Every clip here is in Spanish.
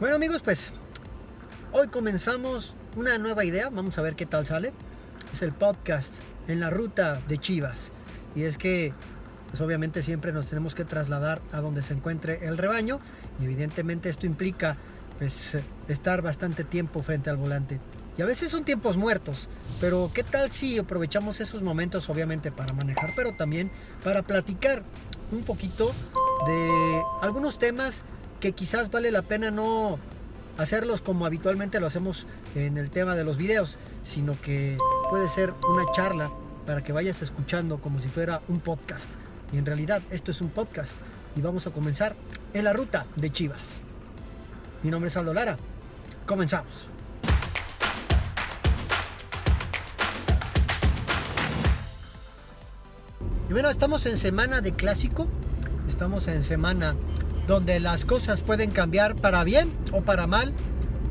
Bueno amigos, pues hoy comenzamos una nueva idea, vamos a ver qué tal sale. Es el podcast en la ruta de Chivas. Y es que pues obviamente siempre nos tenemos que trasladar a donde se encuentre el rebaño y evidentemente esto implica pues estar bastante tiempo frente al volante. Y a veces son tiempos muertos, pero ¿qué tal si aprovechamos esos momentos obviamente para manejar, pero también para platicar un poquito de algunos temas que quizás vale la pena no hacerlos como habitualmente lo hacemos en el tema de los videos, sino que puede ser una charla para que vayas escuchando como si fuera un podcast. Y en realidad esto es un podcast y vamos a comenzar en la ruta de Chivas. Mi nombre es Aldo Lara. Comenzamos. Y bueno, estamos en semana de clásico. Estamos en semana donde las cosas pueden cambiar para bien o para mal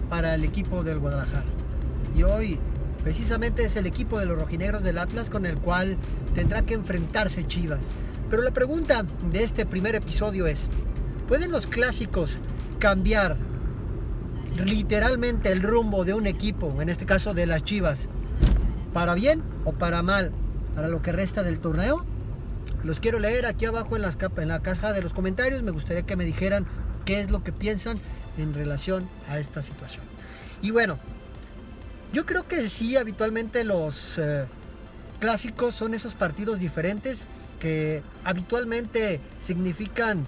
para el equipo del Guadalajara. Y hoy precisamente es el equipo de los rojinegros del Atlas con el cual tendrá que enfrentarse Chivas. Pero la pregunta de este primer episodio es: ¿pueden los clásicos cambiar literalmente el rumbo de un equipo, en este caso de las Chivas, para bien o para mal para lo que resta del torneo? Los quiero leer aquí abajo en la caja de los comentarios. Me gustaría que me dijeran qué es lo que piensan en relación a esta situación. Y bueno, yo creo que sí, habitualmente los clásicos son esos partidos diferentes que habitualmente significan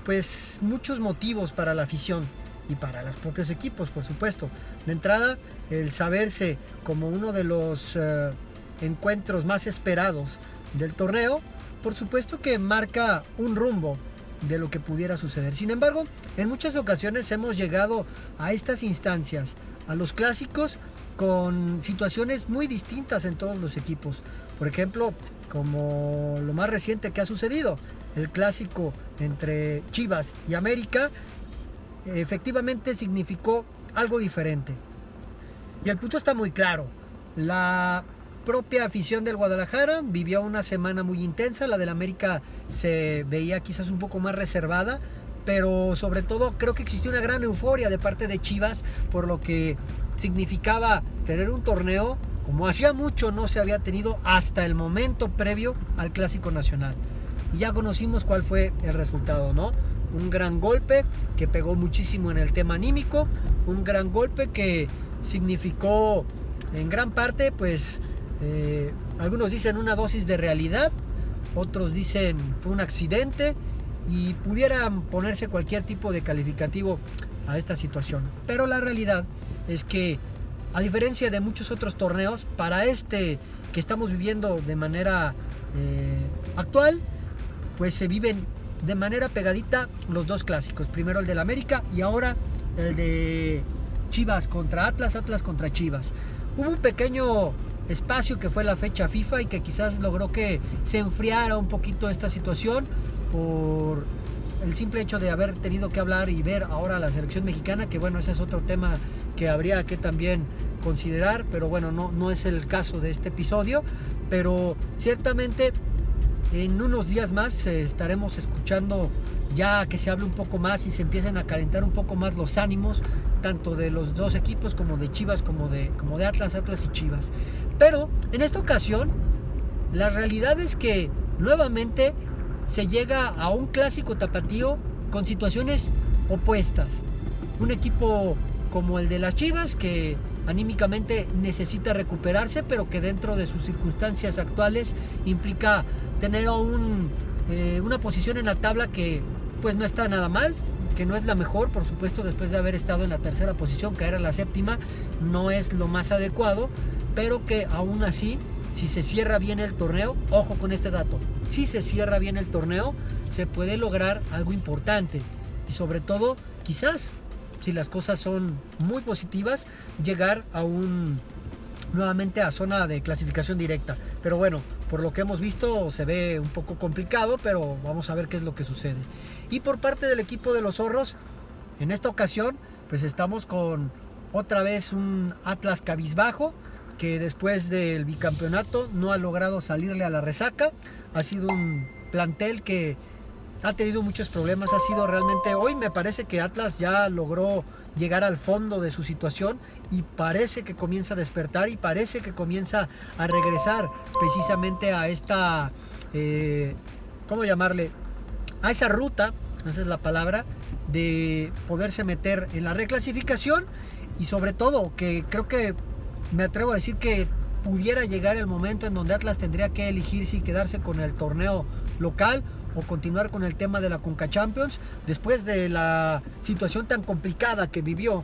pues muchos motivos para la afición y para los propios equipos, por supuesto. De entrada, el saberse como uno de los encuentros más esperados del torneo, por supuesto que marca un rumbo de lo que pudiera suceder. Sin embargo, en muchas ocasiones hemos llegado a estas instancias, a los clásicos, con situaciones muy distintas en todos los equipos. Por ejemplo, como lo más reciente que ha sucedido, el clásico entre Chivas y América, efectivamente significó algo diferente. Y el punto está muy claro. La propia afición del Guadalajara vivió una semana muy intensa. La del América se veía quizás un poco más reservada, pero sobre todo creo que existía una gran euforia de parte de Chivas por lo que significaba tener un torneo como hacía mucho no se había tenido hasta el momento previo al Clásico Nacional. Y ya conocimos cuál fue el resultado, ¿no? Un gran golpe que pegó muchísimo en el tema anímico, un gran golpe que significó en gran parte pues algunos dicen una dosis de realidad, otros dicen fue un accidente y pudieran ponerse cualquier tipo de calificativo a esta situación. Pero la realidad es que, a diferencia de muchos otros torneos, para este que estamos viviendo de manera actual, pues se viven de manera pegadita los dos clásicos. Primero el del América y ahora el de Chivas contra Atlas, Atlas contra Chivas. Hubo un pequeño espacio que fue la fecha FIFA y que quizás logró que se enfriara un poquito esta situación por el simple hecho de haber tenido que hablar y ver ahora a la selección mexicana, que bueno, ese es otro tema que habría que también considerar, pero bueno, no es el caso de este episodio. Pero ciertamente en unos días más estaremos escuchando ya que se hable un poco más y se empiecen a calentar un poco más los ánimos, tanto de los dos equipos como de Chivas, como de Atlas y Chivas. Pero en esta ocasión, la realidad es que nuevamente se llega a un clásico tapatío con situaciones opuestas. Un equipo como el de las Chivas, que anímicamente necesita recuperarse, pero que dentro de sus circunstancias actuales implica tener una posición en la tabla que pues no está nada mal, que no es la mejor, por supuesto, después de haber estado en la tercera posición, caer a la séptima no es lo más adecuado, pero que aún así, si se cierra bien el torneo, ojo con este dato, si se cierra bien el torneo, se puede lograr algo importante y sobre todo, quizás, si las cosas son muy positivas, llegar nuevamente a zona de clasificación directa. Pero bueno, por lo que hemos visto se ve un poco complicado, pero vamos a ver qué es lo que sucede. Y por parte del equipo de los zorros, en esta ocasión pues estamos con otra vez un Atlas cabizbajo, que después del bicampeonato no ha logrado salirle a la resaca. Ha sido un plantel que ha tenido muchos problemas, ha sido realmente, hoy me parece que Atlas ya logró llegar al fondo de su situación y parece que comienza a despertar y parece que comienza a regresar precisamente a esta, ¿cómo llamarle? A esa ruta, esa es la palabra, de poderse meter en la reclasificación y sobre todo que creo que me atrevo a decir que pudiera llegar el momento en donde Atlas tendría que elegir si quedarse con el torneo local o continuar con el tema de la Conca Champions después de la situación tan complicada que vivió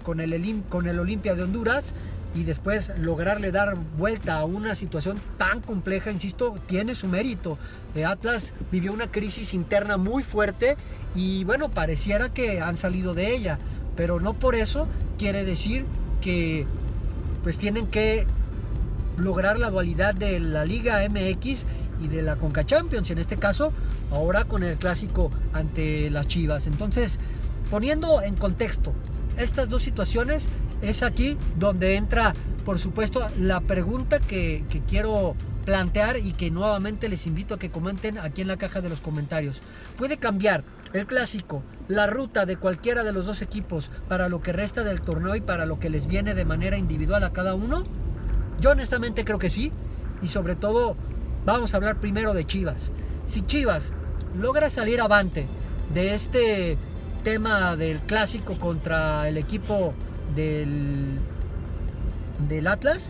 con el Olimpia de Honduras y después lograrle dar vuelta a una situación tan compleja, insisto, tiene su mérito. Atlas vivió una crisis interna muy fuerte y bueno, pareciera que han salido de ella, pero no por eso quiere decir que pues tienen que lograr la dualidad de la Liga MX y de la Conca Champions, en este caso ahora con el clásico ante las Chivas. Entonces, poniendo en contexto estas dos situaciones, es aquí donde entra, por supuesto, la pregunta que quiero plantear y que nuevamente les invito a que comenten aquí en la caja de los comentarios. ¿Puede cambiar el clásico, la ruta de cualquiera de los dos equipos para lo que resta del torneo y para lo que les viene de manera individual a cada uno? Yo honestamente creo que sí, y sobre todo vamos a hablar primero de Chivas. Si Chivas logra salir avante de este tema del clásico contra el equipo del Atlas,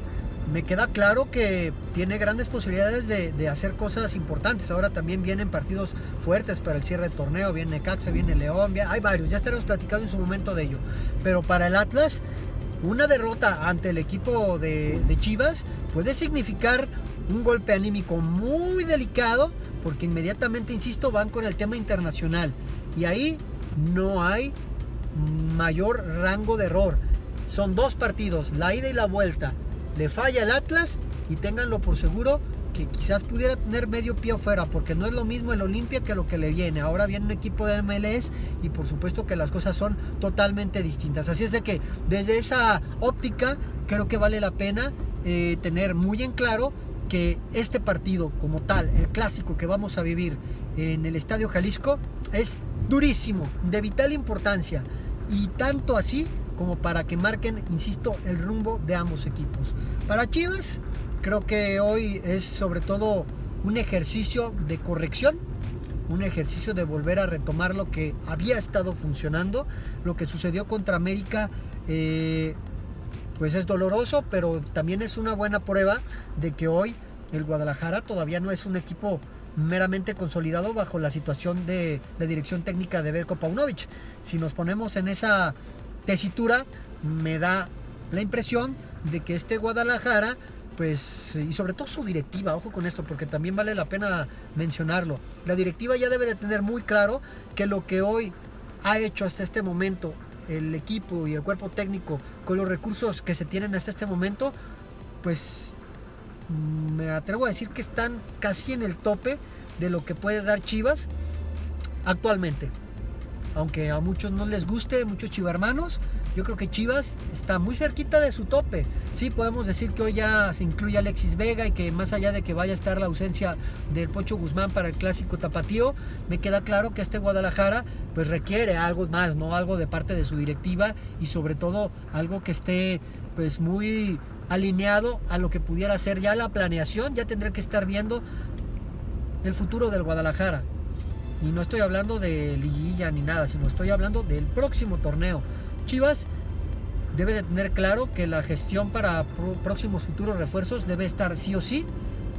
me queda claro que tiene grandes posibilidades de hacer cosas importantes. Ahora también vienen partidos fuertes para el cierre de torneo, viene Necaxa, viene León, hay varios, ya estaremos platicando en su momento de ello. Pero para el Atlas, una derrota ante el equipo de Chivas puede significar un golpe anímico muy delicado, porque inmediatamente, insisto, van con el tema internacional y ahí no hay mayor rango de error. Son dos partidos, la ida y la vuelta. Le falla el Atlas y ténganlo por seguro que quizás pudiera tener medio pie afuera, porque no es lo mismo el Olimpia que lo que le viene. Ahora viene un equipo de MLS y por supuesto que las cosas son totalmente distintas. Así es de que desde esa óptica creo que vale la pena tener muy en claro que este partido como tal, el clásico que vamos a vivir en el Estadio Jalisco, es durísimo, de vital importancia, y tanto así como para que marquen, insisto, el rumbo de ambos equipos. Para Chivas, creo que hoy es sobre todo un ejercicio de corrección, un ejercicio de volver a retomar lo que había estado funcionando. Lo que sucedió contra América pues es doloroso, pero también es una buena prueba de que hoy el Guadalajara todavía no es un equipo meramente consolidado bajo la situación de la dirección técnica de Veljko Paunovic. Si nos ponemos en esa tesitura, me da la impresión de que este Guadalajara, pues, y sobre todo su directiva, ojo con esto, porque también vale la pena mencionarlo, la directiva ya debe de tener muy claro que lo que hoy ha hecho hasta este momento el equipo y el cuerpo técnico con los recursos que se tienen hasta este momento, pues me atrevo a decir que están casi en el tope de lo que puede dar Chivas actualmente. Aunque a muchos no les guste, muchos chivarmanos, yo creo que Chivas está muy cerquita de su tope. Sí, podemos decir que hoy ya se incluye Alexis Vega y que más allá de que vaya a estar la ausencia del Pocho Guzmán para el clásico tapatío, me queda claro que este Guadalajara pues requiere algo más, ¿no? Algo de parte de su directiva y sobre todo algo que esté pues muy alineado a lo que pudiera ser ya la planeación. Ya tendrá que estar viendo el futuro del Guadalajara. Y no estoy hablando de liguilla ni nada, sino estoy hablando del próximo torneo. Chivas debe de tener claro que la gestión para próximos futuros refuerzos debe estar sí o sí,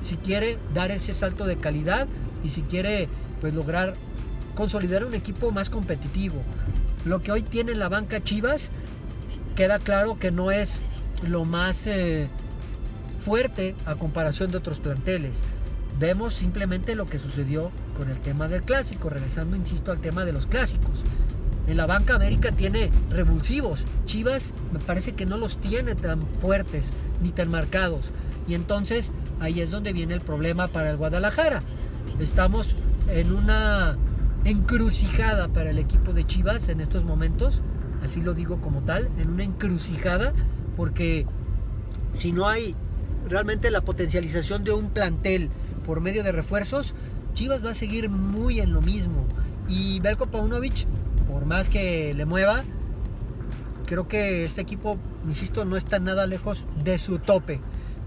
si quiere dar ese salto de calidad y si quiere pues lograr consolidar un equipo más competitivo. Lo que hoy tiene en la banca Chivas queda claro que no es lo más fuerte a comparación de otros planteles. Vemos simplemente lo que sucedió con el tema del clásico, regresando, insisto, al tema de los clásicos. En la banca América tiene revulsivos, Chivas me parece que no los tiene tan fuertes ni tan marcados, y entonces ahí es donde viene el problema para el Guadalajara. Estamos en una encrucijada para el equipo de Chivas en estos momentos, así lo digo como tal, en una encrucijada, porque si no hay realmente la potencialización de un plantel por medio de refuerzos, Chivas va a seguir muy en lo mismo. Y Belko Paunovic, por más que le mueva, creo que este equipo, insisto, no está nada lejos de su tope.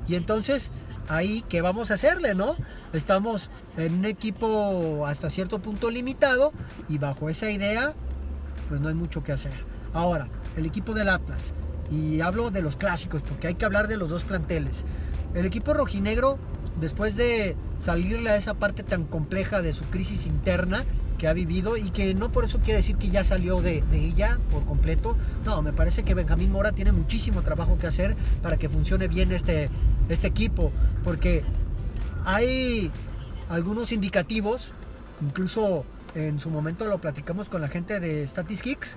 Y entonces, ahí, ¿qué vamos a hacerle, no? Estamos en un equipo hasta cierto punto limitado y bajo esa idea, pues no hay mucho que hacer. Ahora, el equipo del Atlas. Y hablo de los clásicos, porque hay que hablar de los dos planteles. El equipo rojinegro, después de salirle a esa parte tan compleja de su crisis interna que ha vivido, y que no por eso quiere decir que ya salió de ella por completo. No, me parece que Benjamín Mora tiene muchísimo trabajo que hacer para que funcione bien este equipo, porque hay algunos indicativos, incluso en su momento lo platicamos con la gente de Statistics.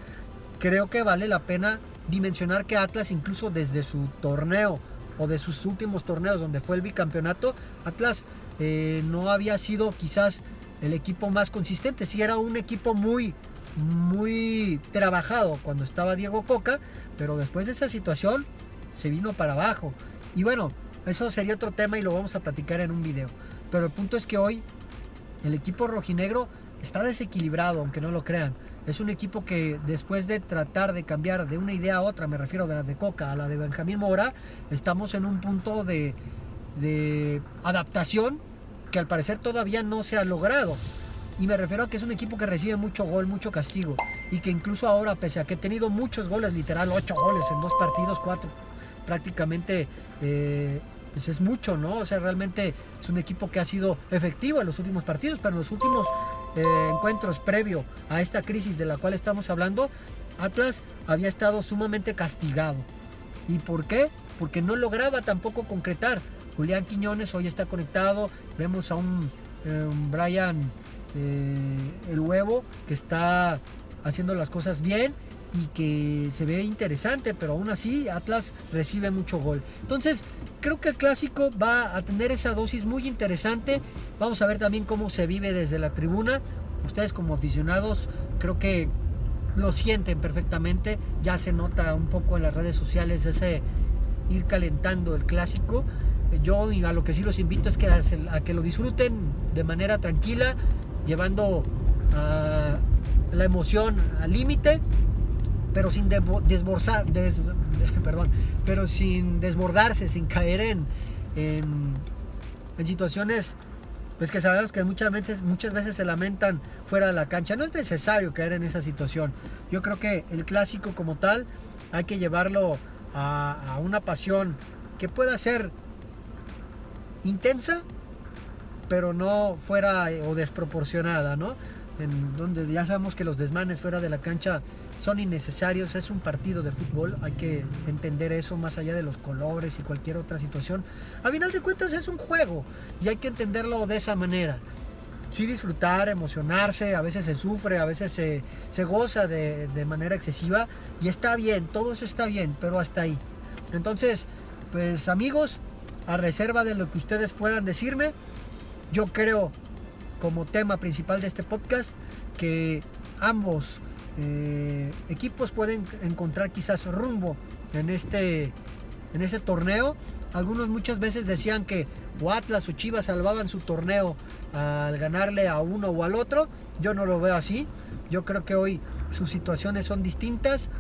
Creo que vale la pena dimensionar que Atlas, incluso desde su torneo o de sus últimos torneos donde fue el bicampeonato, Atlas no había sido quizás el equipo más consistente. Sí era un equipo muy trabajado cuando estaba Diego Coca, pero después de esa situación se vino para abajo. Y bueno, eso sería otro tema y lo vamos a platicar en un video. Pero el punto es que hoy el equipo rojinegro está desequilibrado, aunque no lo crean. Es un equipo que después de tratar de cambiar de una idea a otra, me refiero de la de Coca a la de Benjamín Mora, estamos en un punto de adaptación que al parecer todavía no se ha logrado. Y me refiero a que es un equipo que recibe mucho gol, mucho castigo. Y que incluso ahora, pese a que ha tenido muchos goles, literal 8 goles en 2 partidos, 4, prácticamente pues es mucho, ¿no? O sea, realmente es un equipo que ha sido efectivo en los últimos partidos, pero en los últimos encuentros previo a esta crisis de la cual estamos hablando, Atlas había estado sumamente castigado. ¿Y por qué? Porque no lograba tampoco concretar. Julián Quiñones hoy está conectado, vemos a un Brian el Huevo que está haciendo las cosas bien y que se ve interesante, pero aún así Atlas recibe mucho gol. Entonces creo que el clásico va a tener esa dosis muy interesante. Vamos a ver también cómo se vive desde la tribuna. Ustedes como aficionados creo que lo sienten perfectamente. Ya se nota un poco en las redes sociales ese ir calentando el clásico. Yo a lo que sí los invito es que a que lo disfruten de manera tranquila, llevando la emoción al límite, pero sin pero sin desbordarse, sin caer en situaciones pues que sabemos que muchas veces se lamentan fuera de la cancha. No es necesario caer en esa situación. Yo creo que el clásico como tal hay que llevarlo a una pasión que pueda ser intensa, pero no fuera o desproporcionada, ¿no? En donde ya sabemos que los desmanes fuera de la cancha son innecesarios. Es un partido de fútbol, hay que entender eso más allá de los colores y cualquier otra situación. A final de cuentas es un juego y hay que entenderlo de esa manera. Sí, disfrutar, emocionarse, a veces se sufre, a veces se goza de manera excesiva y está bien, todo eso está bien, pero hasta ahí. Entonces, pues amigos, a reserva de lo que ustedes puedan decirme, yo creo, como tema principal de este podcast, que ambos equipos pueden encontrar quizás rumbo en ese torneo. Algunos muchas veces decían que o Atlas o Chivas salvaban su torneo al ganarle a uno o al otro. Yo no lo veo así. Yo creo que hoy sus situaciones son distintas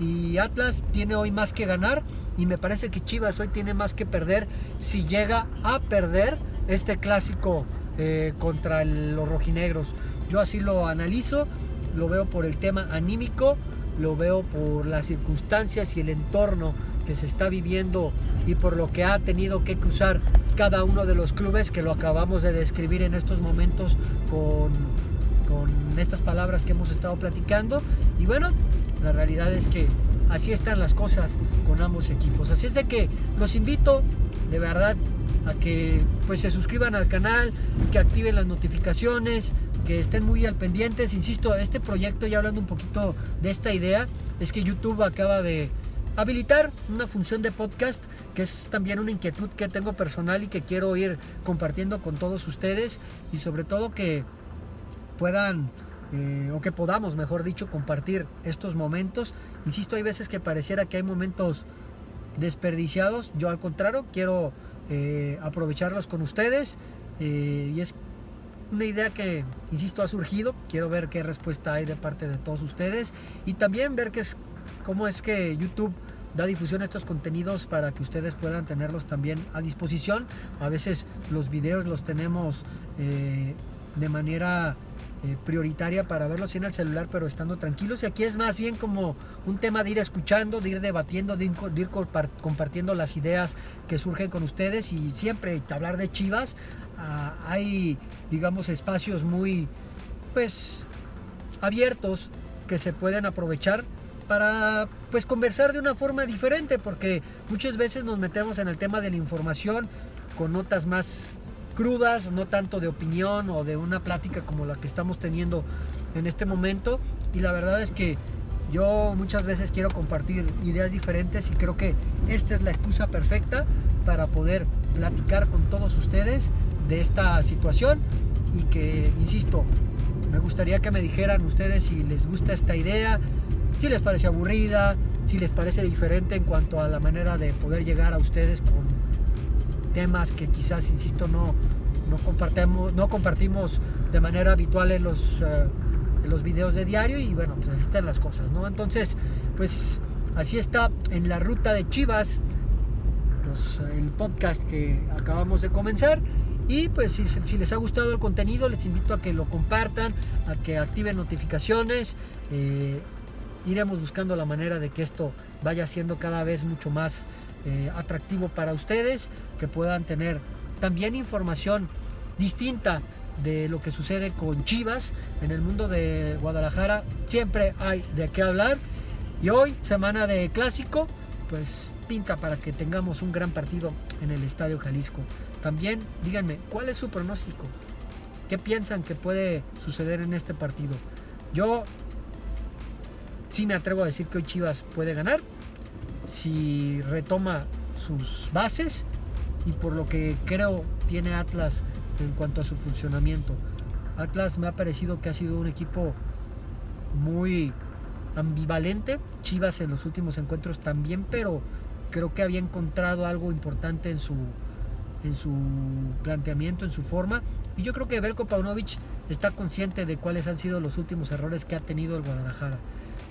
y Atlas tiene hoy más que ganar y me parece que Chivas hoy tiene más que perder si llega a perder este clásico contra los rojinegros. Yo así lo analizo, lo veo por el tema anímico, lo veo por las circunstancias y el entorno que se está viviendo y por lo que ha tenido que cruzar cada uno de los clubes, que lo acabamos de describir en estos momentos con estas palabras que hemos estado platicando. Y bueno, la realidad es que así están las cosas con ambos equipos. Así es de que los invito de verdad a que pues se suscriban al canal, que activen las notificaciones, que estén muy al pendientes. Insisto, este proyecto, ya hablando un poquito de esta idea, es que YouTube acaba de habilitar una función de podcast, que es también una inquietud que tengo personal y que quiero ir compartiendo con todos ustedes, y sobre todo que puedan o que podamos, mejor dicho, compartir estos momentos. Insisto, hay veces que pareciera que hay momentos desperdiciados. Yo al contrario quiero aprovecharlos con ustedes, y es una idea que, insisto, ha surgido. Quiero ver qué respuesta hay de parte de todos ustedes y también ver cómo es que YouTube da difusión a estos contenidos para que ustedes puedan tenerlos también a disposición. A veces los videos los tenemos de manera prioritaria para verlos en el celular, pero estando tranquilos, y aquí es más bien como un tema de ir escuchando, de ir debatiendo, de ir compartiendo las ideas que surgen con ustedes, y siempre hablar de Chivas. Hay, digamos, espacios muy pues abiertos que se pueden aprovechar para pues conversar de una forma diferente, porque muchas veces nos metemos en el tema de la información con notas más crudas, no tanto de opinión o de una plática como la que estamos teniendo en este momento, y la verdad es que yo muchas veces quiero compartir ideas diferentes y creo que esta es la excusa perfecta para poder platicar con todos ustedes de esta situación, y que, insisto, me gustaría que me dijeran ustedes si les gusta esta idea, si les parece aburrida, si les parece diferente en cuanto a la manera de poder llegar a ustedes con temas que quizás, insisto, no compartimos de manera habitual en los videos de diario. Y bueno, pues así están las cosas, ¿no? Entonces, pues así está en la ruta de Chivas, el podcast que acabamos de comenzar. Y pues si les ha gustado el contenido, les invito a que lo compartan, a que activen notificaciones. Iremos buscando la manera de que esto vaya siendo cada vez mucho más atractivo para ustedes, que puedan tener también información distinta de lo que sucede con Chivas en el mundo de Guadalajara. Siempre hay de qué hablar, y hoy, semana de clásico, pues pinta para que tengamos un gran partido en el Estadio Jalisco. También díganme, ¿cuál es su pronóstico? ¿Qué piensan que puede suceder en este partido? Yo sí me atrevo a decir que hoy Chivas puede ganar si retoma sus bases, y por lo que creo tiene Atlas en cuanto a su funcionamiento. Atlas me ha parecido que ha sido un equipo muy ambivalente. Chivas en los últimos encuentros también, pero creo que había encontrado algo importante en su planteamiento, en su forma, y yo creo que Veljko Paunović está consciente de cuáles han sido los últimos errores que ha tenido el Guadalajara,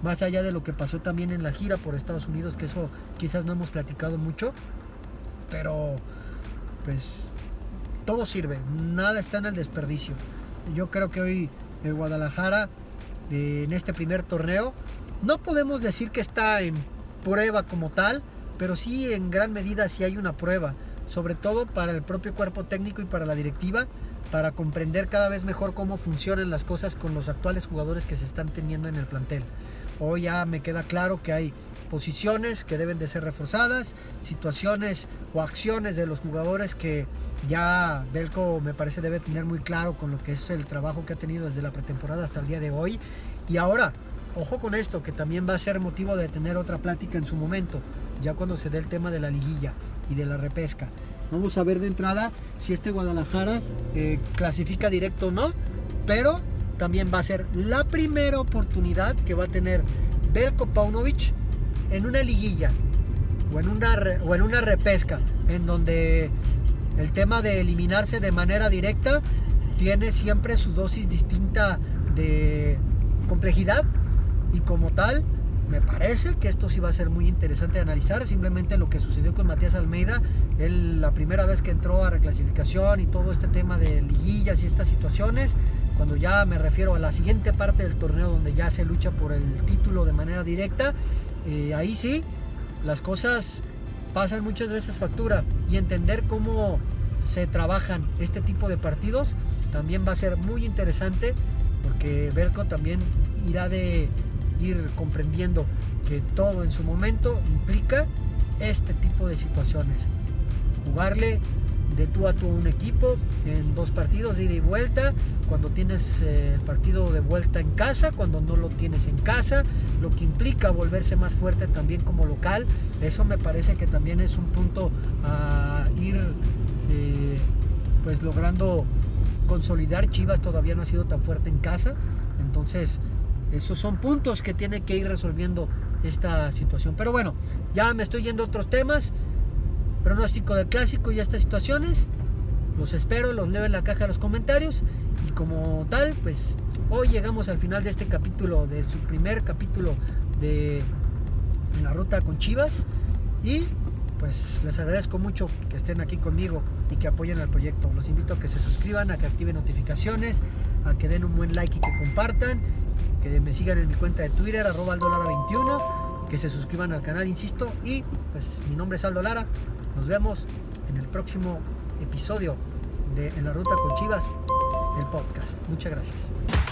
más allá de lo que pasó también en la gira por Estados Unidos, que eso quizás no hemos platicado mucho, pero pues todo sirve, nada está en el desperdicio. Yo creo que hoy el Guadalajara, en este primer torneo, no podemos decir que está en prueba como tal, pero sí en gran medida sí hay una prueba, sobre todo para el propio cuerpo técnico y para la directiva, para comprender cada vez mejor cómo funcionan las cosas con los actuales jugadores que se están teniendo en el plantel. Hoy ya me queda claro que hay posiciones que deben de ser reforzadas, situaciones o acciones de los jugadores que ya Veljko me parece debe tener muy claro con lo que es el trabajo que ha tenido desde la pretemporada hasta el día de hoy. Y ahora, ojo con esto, que también va a ser motivo de tener otra plática en su momento, ya cuando se dé el tema de la liguilla y de la repesca. Vamos a ver de entrada si este Guadalajara clasifica directo o no, pero también va a ser la primera oportunidad que va a tener Veljko Paunović en una liguilla o en una repesca, en donde el tema de eliminarse de manera directa tiene siempre su dosis distinta de complejidad, y como tal me parece que esto sí va a ser muy interesante de analizar. Simplemente lo que sucedió con Matías Almeida, él la primera vez que entró a reclasificación y todo este tema de liguillas y estas situaciones, cuando ya me refiero a la siguiente parte del torneo donde ya se lucha por el título de manera directa, ahí sí las cosas pasan muchas veces factura, y entender cómo se trabajan este tipo de partidos también va a ser muy interesante, porque Veljko también irá de ir comprendiendo que todo en su momento implica este tipo de situaciones. Jugarle de tú a tú a un equipo en 2 partidos de ida y vuelta, cuando tienes el partido de vuelta en casa, cuando no lo tienes en casa, lo que implica volverse más fuerte también como local. Eso me parece que también es un punto a ir pues logrando consolidar. Chivas todavía no ha sido tan fuerte en casa, entonces esos son puntos que tiene que ir resolviendo esta situación. Pero bueno, ya me estoy yendo a otros temas. Pronóstico del clásico y estas situaciones, los espero, los leo en la caja de los comentarios, Y como tal, pues hoy llegamos al final de este capítulo, de su primer capítulo de En la Ruta con Chivas. Y pues les agradezco mucho que estén aquí conmigo y que apoyen al proyecto. Los invito a que se suscriban, a que activen notificaciones, a que den un buen like y que compartan, que me sigan en mi cuenta de Twitter, @aldolara21, que se suscriban al canal, insisto. Y pues mi nombre es Aldo Lara. Nos vemos en el próximo episodio de En la Ruta con Chivas, el podcast. Muchas gracias.